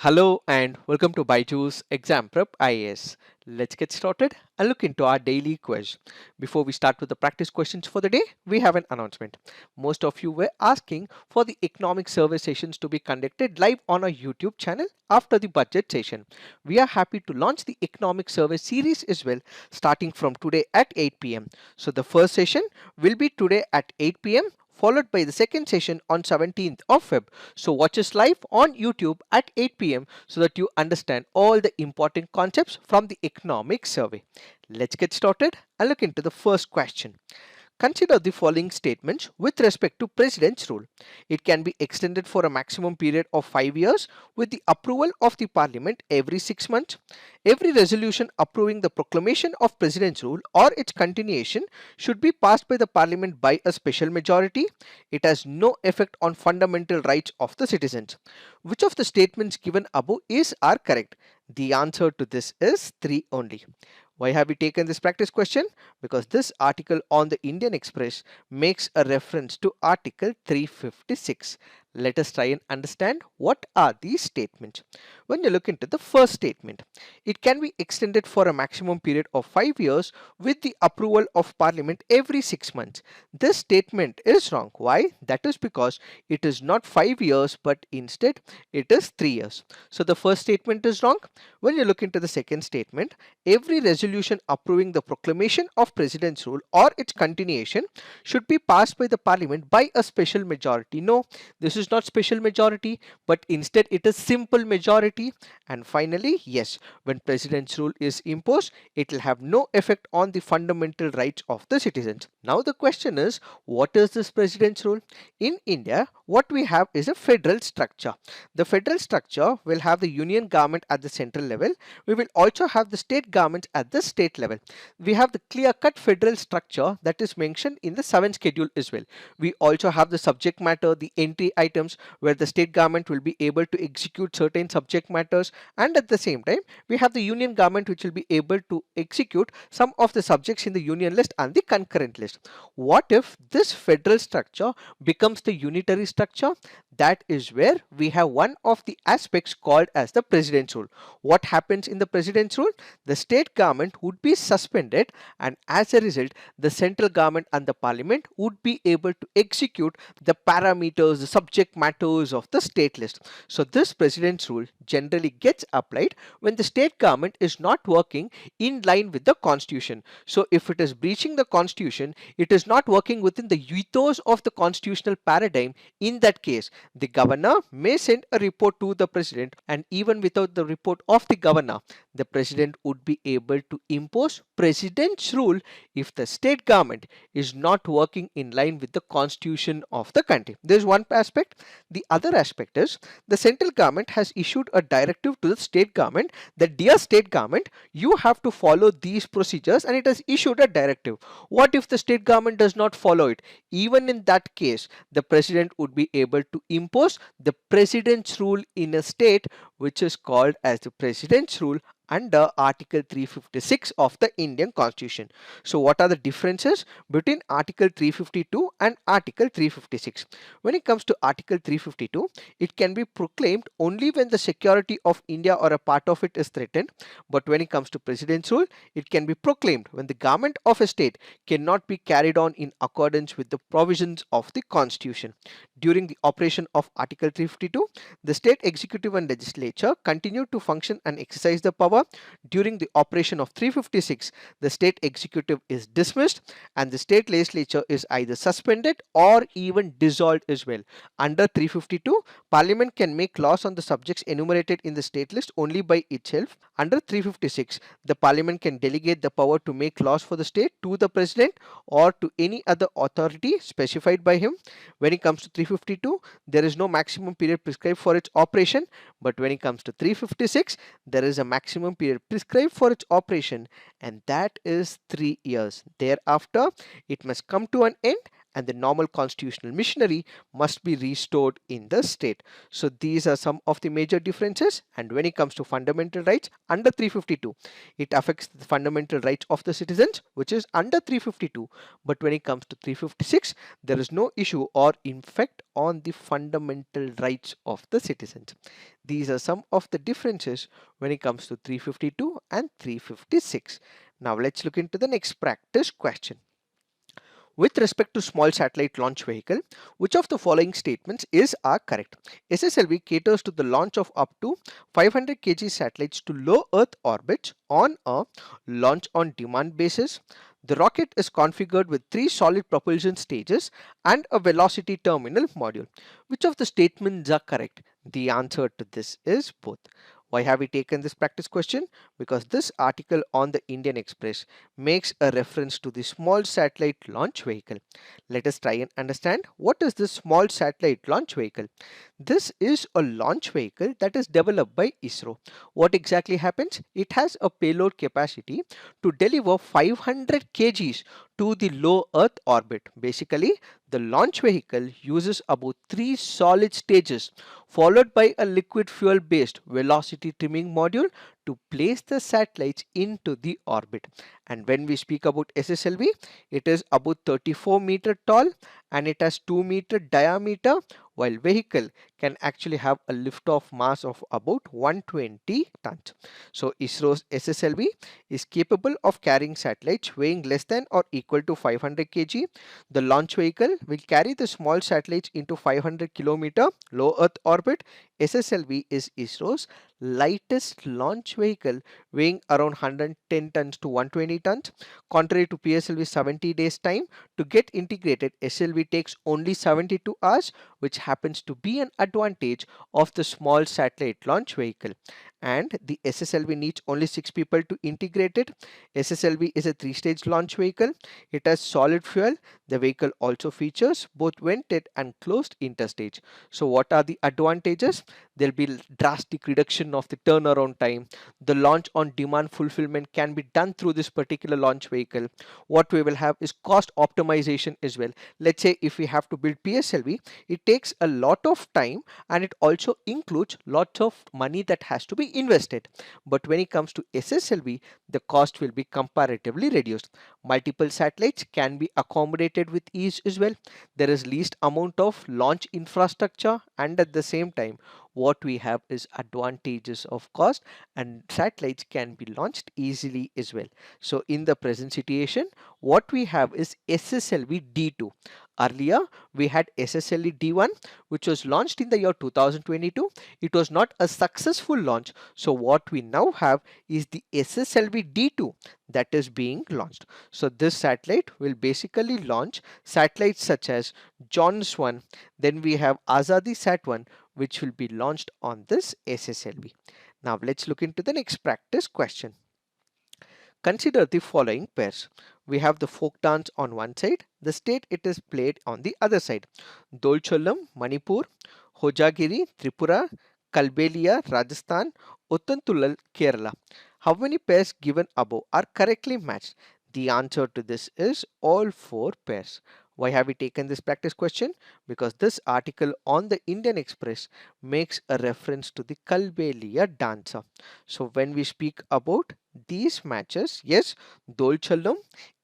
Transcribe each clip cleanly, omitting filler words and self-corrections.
Hello and welcome to BYJU'S Exam Prep IAS. Let's get started and look into our daily quiz. Before we start with the practice questions for the day, we have an announcement. Most of you were asking for the economic survey sessions to be conducted live on our YouTube channel after the budget session. We are happy to launch the economic survey series as well starting from today at 8 p.m. So the first session will be today at 8 p.m. followed by the second session on 17th of Feb. So watch us live on YouTube at 8 p.m. so that you understand all the important concepts from the economic survey. Let's get started and look into the first question. Consider the following statements with respect to President's rule. It can be extended for a maximum period of 5 years with the approval of the Parliament every 6 months. Every resolution approving the proclamation of President's rule or its continuation should be passed by the Parliament by a special majority. It has no effect on fundamental rights of the citizens. Which of the statements given above are correct? The answer to this is 3 only. Why have we taken this practice question? Because this article on the Indian Express makes a reference to Article 356. Let us try and understand what are these statements. When you look into the first statement, it can be extended for a maximum period of 5 years with the approval of Parliament every 6 months. This statement is wrong. Why? That is because it is not 5 years but instead it is 3 years. So the first statement is wrong. When you look into the second statement, every resolution approving the proclamation of President's rule or its continuation should be passed by the Parliament by a special majority. No, this is not special majority, but instead it is simple majority. And finally, yes, when President's rule is imposed, it will have no effect on the fundamental rights of the citizens. Now the question is, what is this President's rule? In India, what we have is a federal structure. The federal structure will have the union government at the central level. We will also have the state government at the state level. We have the clear-cut federal structure that is mentioned in the 7th schedule as well. We also have the subject matter, the entry items where the state government will be able to execute certain subject matters, and at the same time we have the union government which will be able to execute some of the subjects in the union list and the concurrent list. What if this federal structure becomes the unitary structure? That is where we have one of the aspects called as the President's rule. What happens in the President's rule? The state government would be suspended, and as a result the central government and the Parliament would be able to execute the parameters, the subject matters of the state list. So this President's rule generally gets applied when the state government is not working in line with the Constitution. So if it is breaching the Constitution, it is not working within the ethos of the constitutional paradigm. In that case, the governor may send a report to the president, and even without the report of the governor, the president would be able to impose President's rule if the state government is not working in line with the constitution of the country. There is one aspect. The other aspect is the central government has issued a directive to the state government that, dear state government, you have to follow these procedures, and it has issued a directive. What if the state government does not follow it? Even in that case, the president would be able to impose the President's rule in a state, which is called as the President's rule under Article 356 of the Indian Constitution. So what are the differences between Article 352 and Article 356? When it comes to Article 352, it can be proclaimed only when the security of India or a part of it is threatened. But when it comes to President's rule, it can be proclaimed when the government of a state cannot be carried on in accordance with the provisions of the Constitution. During the operation of Article 352, the state executive and legislature continued to function and exercise the power. During the operation of 356, the state executive is dismissed and the state legislature is either suspended or even dissolved as well. Under 352, Parliament can make laws on the subjects enumerated in the state list only by itself. Under 356, the Parliament can delegate the power to make laws for the state to the President or to any other authority specified by him. When it comes to 352, there is no maximum period prescribed for its operation, but when it comes to 356, there is a maximum period prescribed for its operation, and that is 3 years. Thereafter, it must come to an end, and the normal constitutional machinery must be restored in the state. So these are some of the major differences. And when it comes to fundamental rights under 352, it affects the fundamental rights of the citizens, which is under 352. But when it comes to 356, there is no issue or effect on the fundamental rights of the citizens. These are some of the differences when it comes to 352 and 356. Now let's look into the next practice question. With respect to small satellite launch vehicle, which of the following statements are correct? SSLV caters to the launch of up to 500 kg satellites to low Earth orbits on a launch on demand basis. The rocket is configured with 3 solid propulsion stages and a velocity terminal module. Which of the statements are correct? The answer to this is both. Why have we taken this practice question? Because this article on the Indian Express makes a reference to the small satellite launch vehicle. Let us try and understand what is this small satellite launch vehicle. This is a launch vehicle that is developed by ISRO. What exactly happens? It has a payload capacity to deliver 500 kgs to the low Earth orbit. Basically, the launch vehicle uses about 3 solid stages followed by a liquid fuel based velocity trimming module to place the satellites into the orbit. And when we speak about SSLV, it is about 34-meter tall and it has 2-meter diameter, while vehicle can actually have a lift-off mass of about 120 tons. So ISRO's SSLV is capable of carrying satellites weighing less than or equal to 500 kg. The launch vehicle will carry the small satellites into 500 kilometer low Earth orbit. SSLV is ISRO's lightest launch vehicle, weighing around 110 tons to 120 tons. Contrary to PSLV's 70 days time to get integrated, SLV takes only 72 hours, which happens to be an advantage of the small satellite launch vehicle. And the SSLV needs only 6 people to integrate it. SSLV is a 3-stage launch vehicle. It has solid fuel. The vehicle also features both vented and closed interstage. So what are the advantages? There will be drastic reduction of the turnaround time. The launch on demand fulfillment can be done through this particular launch vehicle. What we will have is cost optimization as well. Let's say if we have to build PSLV, it takes a lot of time and it also includes lots of money that has to be invested. But when it comes to SSLV, the cost will be comparatively reduced. Multiple satellites can be accommodated with ease as well. There is least amount of launch infrastructure, and at the same time what we have is advantages of cost, and satellites can be launched easily as well. So in the present situation, what we have is SSLV D2. Earlier we had SSLV D1, which was launched in the year 2022. It was not a successful launch. So what we now have is the SSLV D2 that is being launched. So this satellite will basically launch satellites such as Jones 1. Then we have Azadi Sat 1, which will be launched on this SSLV. Now let's look into the next practice question. Consider the following pairs. We have the folk dance on one side, the state it is played on the other side. Dolcholam, Manipur; Hojagiri, Tripura; Kalbelia, Rajasthan; Uttantulal, Kerala. How many pairs given above are correctly matched? The answer to this is all 4 pairs. Why have we taken this practice question? Because this article on the Indian Express makes a reference to the Kalbelia dancer. So when we speak about these matches, yes, Dolchalam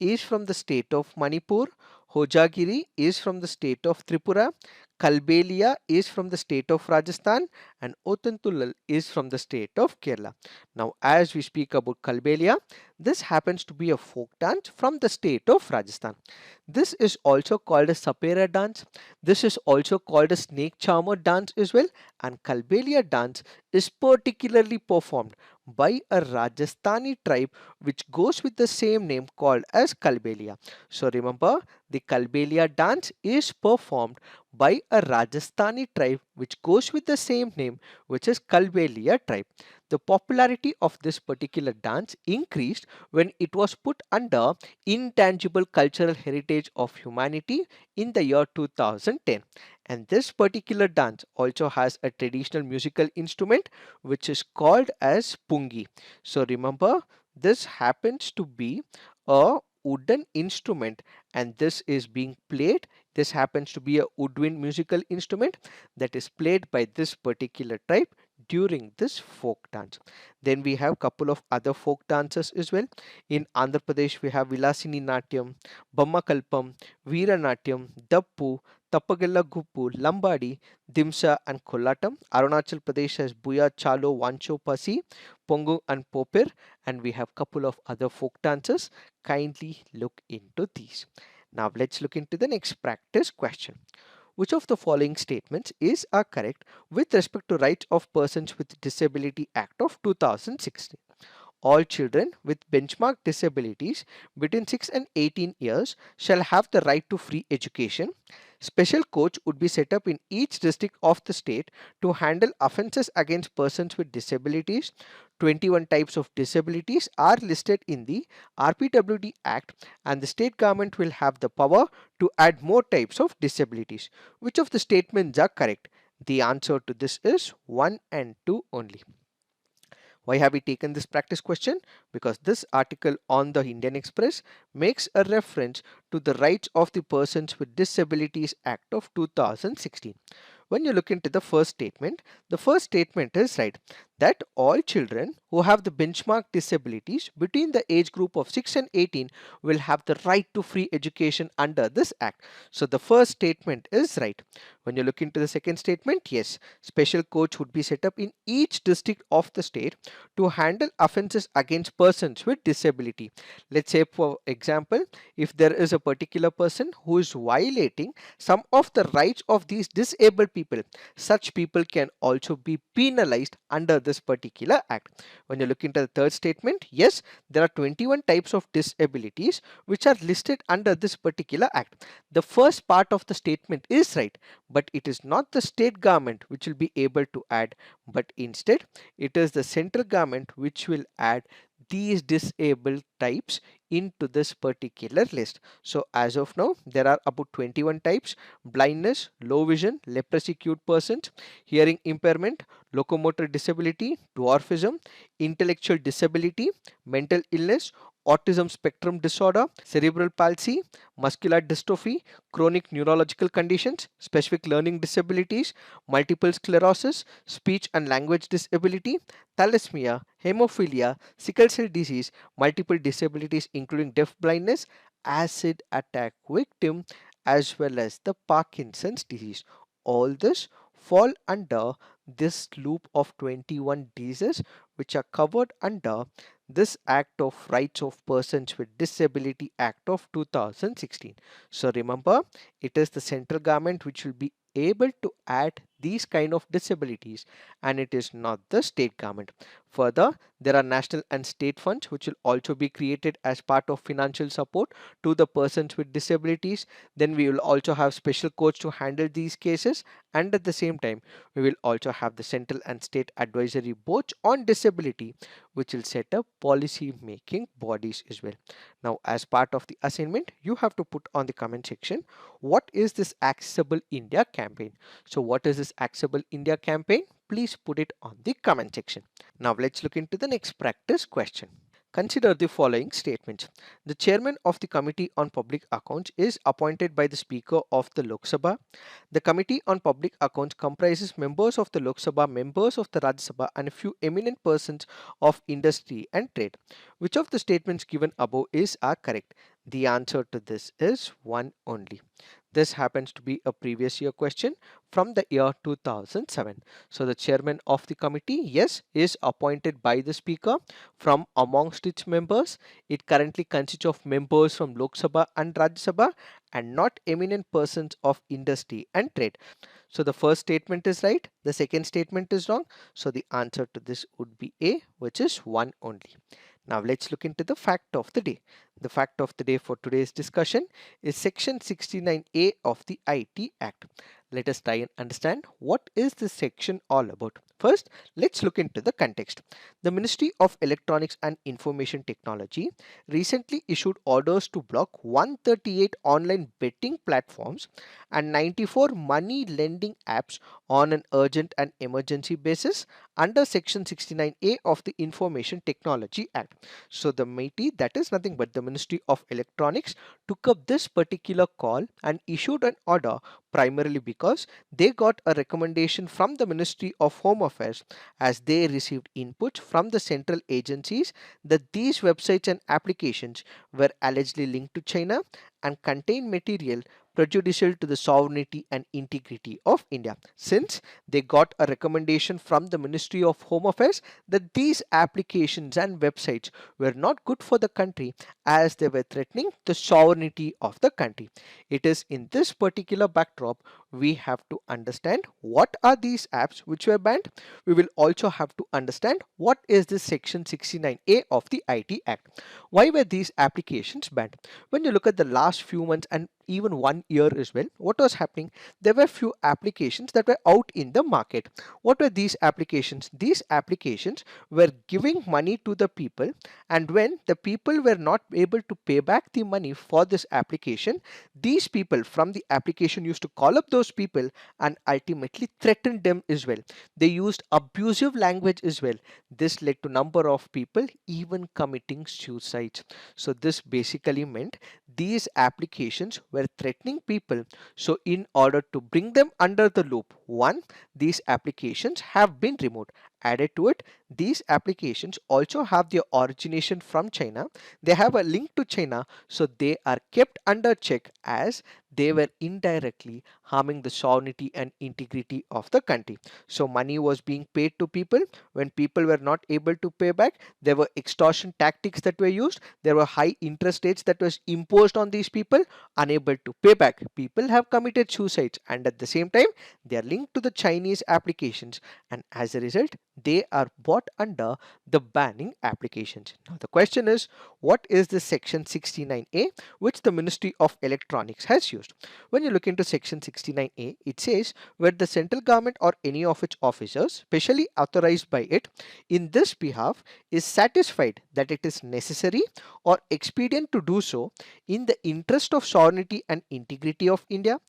is from the state of Manipur, Hojagiri is from the state of Tripura, Kalbelia is from the state of Rajasthan, and Othantulal is from the state of Kerala. Now, as we speak about Kalbelia, this happens to be a folk dance from the state of Rajasthan. This is also called a Sapera dance. This is also called a snake charmer dance as well. And Kalbelia dance is particularly performed by a Rajasthani tribe which goes with the same name called as Kalbelia. So remember, the Kalbelia dance is performed by a Rajasthani tribe which goes with the same name, which is Kalbelia tribe. The popularity of this particular dance increased when it was put under Intangible Cultural Heritage of Humanity in the year 2010. And this particular dance also has a traditional musical instrument which is called as pungi. So remember, this happens to be a wooden instrument and this is being played This happens to be a woodwind musical instrument that is played by this particular tribe during this folk dance. Then we have couple of other folk dances as well. In Andhra Pradesh we have Vilasini Natyam, Bammakalpam, Veera Natyam, Dappu, Tappagalla Guppu, Lambadi, Dimsa and Kolatam. Arunachal Pradesh has Buya Chalo Wancho Pasi, Pongu and Popir, and we have couple of other folk dances. Kindly look into these. Now let's look into the next practice question. Which of the following statements is correct with respect to Rights of Persons with Disability Act of 2016? All children with benchmark disabilities between 6 and 18 years shall have the right to free education. Special coach would be set up in each district of the state to handle offences against persons with disabilities. 21 types of disabilities are listed in the RPWD Act, and the state government will have the power to add more types of disabilities. Which of the statements are correct? The answer to this is 1 and 2 only. Why have we taken this practice question? Because this article on the Indian Express makes a reference to the Rights of the Persons with Disabilities Act of 2016. When you look into the first statement is right, that all children who have the benchmark disabilities between the age group of 6 and 18 will have the right to free education under this act. So the first statement is right. When you look into the second statement, yes, special coach would be set up in each district of the state to handle offences against persons with disability. Let's say, for example, if there is a particular person who is violating some of the rights of these disabled people, such people can also be penalized under this particular act. When you look into the third statement, yes, there are 21 types of disabilities which are listed under this particular act. The first part of the statement is right, but it is not the state government which will be able to add, but instead it is the central government which will add these disabled types into this particular list. So as of now, there are about 21 types: blindness, low vision, leprosy acute persons, hearing impairment, locomotor disability, dwarfism, intellectual disability, mental illness, autism spectrum disorder, cerebral palsy, muscular dystrophy, chronic neurological conditions, specific learning disabilities, multiple sclerosis, speech and language disability, thalassemia, hemophilia, sickle cell disease, multiple disabilities including deaf blindness, acid attack victim, as well as the Parkinson's disease. All this fall under this loop of 21 diseases which are covered under this Act of Rights of Persons with Disability Act of 2016. So remember, it is the central government which will be able to add these kind of disabilities, and it is not the state government. Further, there are national and state funds which will also be created as part of financial support to the persons with disabilities. Then we will also have special courts to handle these cases, and at the same time we will also have the central and state advisory boards on disability which will set up policy making bodies as well. Now, as part of the assignment, you have to put on the comment section, what is this Accessible India campaign? So what is this Accessible India campaign? Please put it on the comment section. Now let's look into the next practice question. Consider the following statements. The chairman of the Committee on Public Accounts is appointed by the Speaker of the Lok Sabha. The Committee on Public Accounts comprises members of the Lok Sabha, members of the Rajya Sabha, and a few eminent persons of industry and trade. Which of the statements given above is correct? The answer to this is one only. This happens to be a previous year question from the year 2007. So the chairman of the committee, yes, is appointed by the speaker from amongst its members. It currently consists of members from Lok Sabha and Rajya Sabha and not eminent persons of industry and trade. So the first statement is right, the second statement is wrong. So the answer to this would be A, which is one only. Now let's look into the fact of the day. The fact of the day for today's discussion is section 69A of the IT Act. Let us try and understand what is this section all about. First, let's look into the context. The Ministry of Electronics and Information Technology recently issued orders to block 138 online betting platforms and 94 money lending apps on an urgent and emergency basis under Section 69A of the Information Technology Act. So the MeitY, that is nothing but the Ministry of Electronics, took up this particular call and issued an order primarily because they got a recommendation from the Ministry of Home Affairs as they received input from the central agencies that these websites and applications were allegedly linked to China and contain material prejudicial to the sovereignty and integrity of India. Since they got a recommendation from the Ministry of Home Affairs that these applications and websites were not good for the country as they were threatening the sovereignty of the country. It is in this particular backdrop we have to understand what are these apps which were banned. We will also have to understand what is this Section 69A of the IT Act. Why were these applications banned? When you look at the last few months and even 1 year as well, what was happening? There were few applications that were out in the market. What were these applications? These applications were giving money to the people, and when the people were not able to pay back the money for this application, these people from the application used to call up those people and ultimately threaten them as well. They used abusive language as well. This led to number of people even committing suicides. So this basically meant these applications were threatening people. So in order to bring them under the loop, one, these applications have been removed. Added to it, these applications also have their origination from China. They have a link to China, so they are kept under check as they were indirectly harming the sovereignty and integrity of the country. So money was being paid to people. When people were not able to pay back, there were extortion tactics that were used. There were high interest rates that was imposed on these people. Unable to pay back, people have committed suicides, and at the same time they are linked to the Chinese applications, and as a result they are brought under the banning applications. Now the question is, what is this Section 69A which the Ministry of Electronics has used? When you look into Section 69A, it says where the central government or any of its officers specially authorized by it in this behalf is satisfied that it is necessary or expedient to do so in the interest of sovereignty and integrity of India,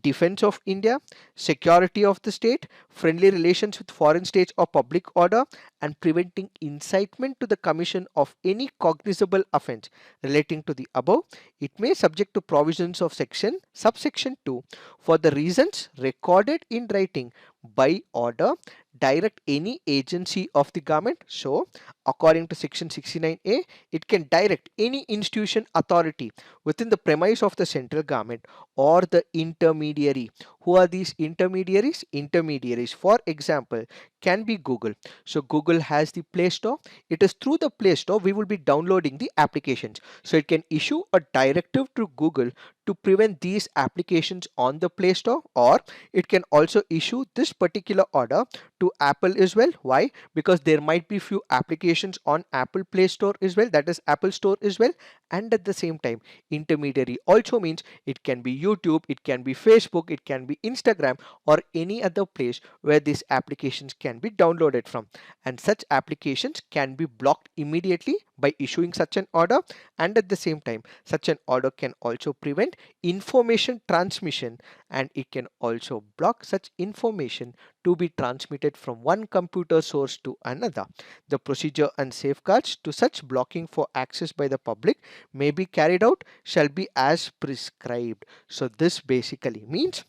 defense of India, security of the state, friendly relations with foreign states or public order, and preventing incitement to the commission of any cognizable offence relating to the above, it may subject to provisions of subsection 2 for the reasons recorded in writing by order direct any agency of the government. So according to Section 69A, it can direct any institution authority within the premise of the central government or the intermediary. Who are these intermediaries? Intermediaries, for example, can be Google. So Google has the Play Store. It is through the Play Store we will be downloading the applications. So it can issue a directive to Google to prevent these applications on the Play Store, or it can also issue this particular order to Apple as well. Why? Because there might be few applications on Apple Play Store as well, that is Apple Store as well. And at the same time, intermediary also means it can be YouTube, it can be Facebook, it can be Instagram, or any other place where these applications can be downloaded from, and such applications can be blocked immediately by issuing such an order. And at the same time, such an order can also prevent information transmission, and it can also block such information to be transmitted from one computer source to another. The procedure and safeguards to such blocking for access by the public may be carried out shall be as prescribed. So this basically means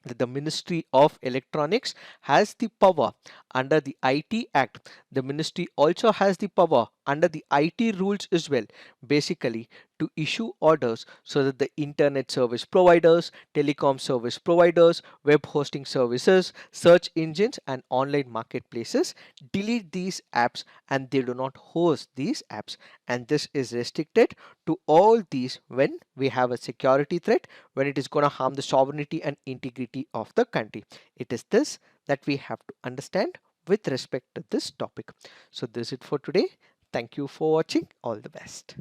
that the Ministry of Electronics has the power under the IT Act. The ministry also has the power under the IT rules as well, basically to issue orders so that the internet service providers, telecom service providers, web hosting services, search engines, and online marketplaces delete these apps and they do not host these apps. And this is restricted to all these when we have a security threat, when it is going to harm the sovereignty and integrity of the country. It is this that we have to understand with respect to this topic. So this is it for today. Thank you for watching. All the best.